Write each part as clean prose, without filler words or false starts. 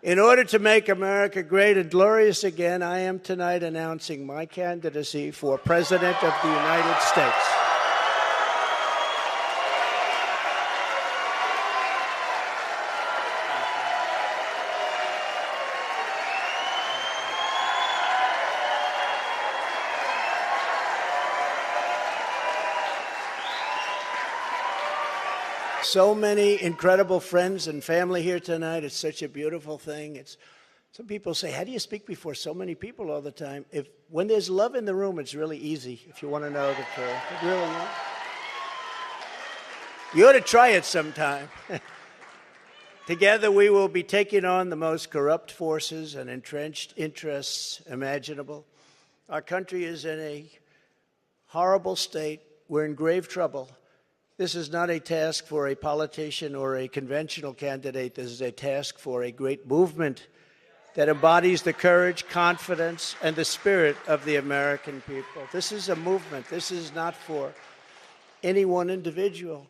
In order to make America great and glorious again, I am tonight announcing my candidacy for President of the United States. So many incredible friends and family here tonight. It's such a beautiful thing. Some people say, how do you speak before so many people all the time? When there's love in the room, it's really easy, if you want to know the truth. It really is. You ought to try it sometime. Together we will be taking on the most corrupt forces and entrenched interests imaginable. Our country is in a horrible state. We're in grave trouble. This is not a task for a politician or a conventional candidate. This is a task for a great movement that embodies the courage, confidence, and the spirit of the American people. This is a movement. This is not for any one individual.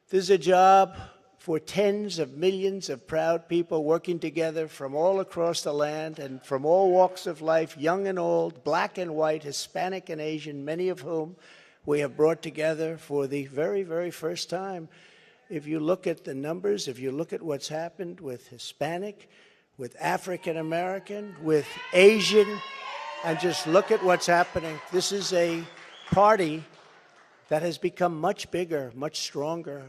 This is a job for tens of millions of proud people working together from all across the land and from all walks of life, young and old, black and white, Hispanic and Asian, many of whom we have brought together for the very, very first time. If you look at the numbers, if you look at what's happened with Hispanic, with African American, with Asian, and just look at what's happening. This is a party that has become much bigger, much stronger,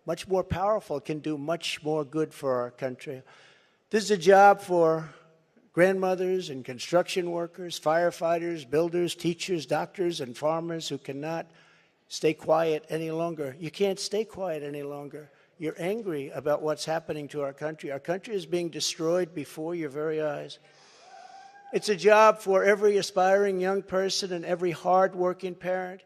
much more powerful, can do much more good for our country. This is a job for grandmothers and construction workers, firefighters, builders, teachers, doctors, and farmers who cannot stay quiet any longer. You can't stay quiet any longer. You're angry about what's happening to our country. Our country is being destroyed before your very eyes. It's a job for every aspiring young person and every hard-working parent,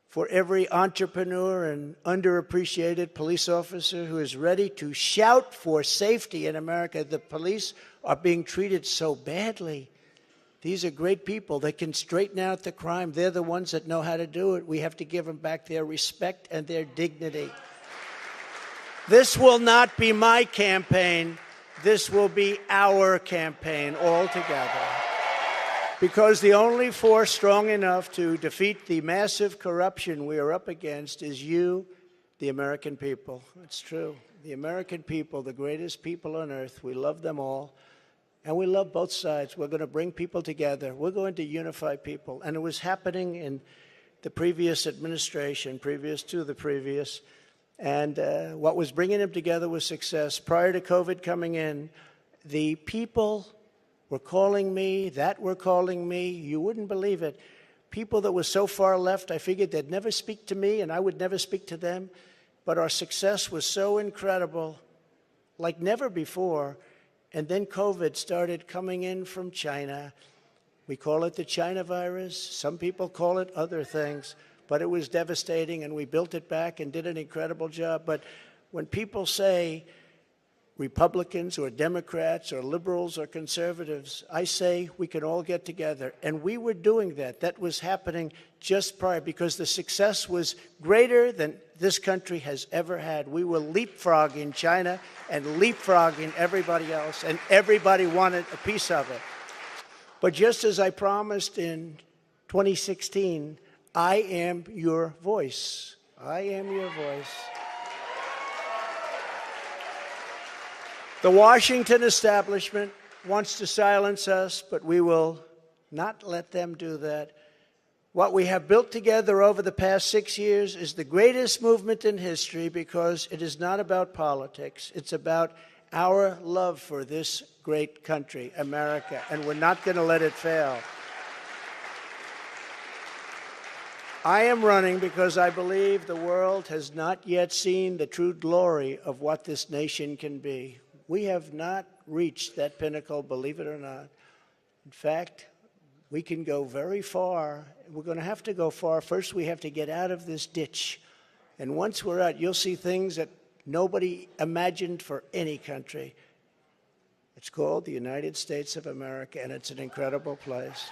for every entrepreneur and underappreciated police officer who is ready to shout for safety in America. The police are being treated so badly. These are great people. They can straighten out the crime. They're the ones that know how to do it. We have to give them back their respect and their dignity. This will not be my campaign. This will be our campaign all together. Because the only force strong enough to defeat the massive corruption we are up against is you, the American people. It's true. The American people, the greatest people on earth, we love them all. And we love both sides. We're going to bring people together. We're going to unify people. And it was happening in the previous administration, previous to the previous. And what was bringing them together was success. Prior to COVID coming in, the people were calling me, that were calling me. You wouldn't believe it. People that were so far left, I figured they'd never speak to me and I would never speak to them. But our success was so incredible, like never before. And then COVID started coming in from China. We call it the China virus. Some people call it other things. But it was devastating, and we built it back and did an incredible job. But when people say Republicans or Democrats or liberals or conservatives, I say we can all get together. And we were doing that. That was happening just prior because the success was greater than this country has ever had. We were leapfrogging China and leapfrogging everybody else, and everybody wanted a piece of it. But just as I promised in 2016, I am your voice. I am your voice. The Washington establishment wants to silence us, but we will not let them do that. What we have built together over the past 6 years is the greatest movement in history because it is not about politics. It's about our love for this great country, America, and we're not going to let it fail. I am running because I believe the world has not yet seen the true glory of what this nation can be. We have not reached that pinnacle, believe it or not. In fact, we can go very far. We're going to have to go far. First, we have to get out of this ditch. And once we're out, you'll see things that nobody imagined for any country. It's called the United States of America, and it's an incredible place.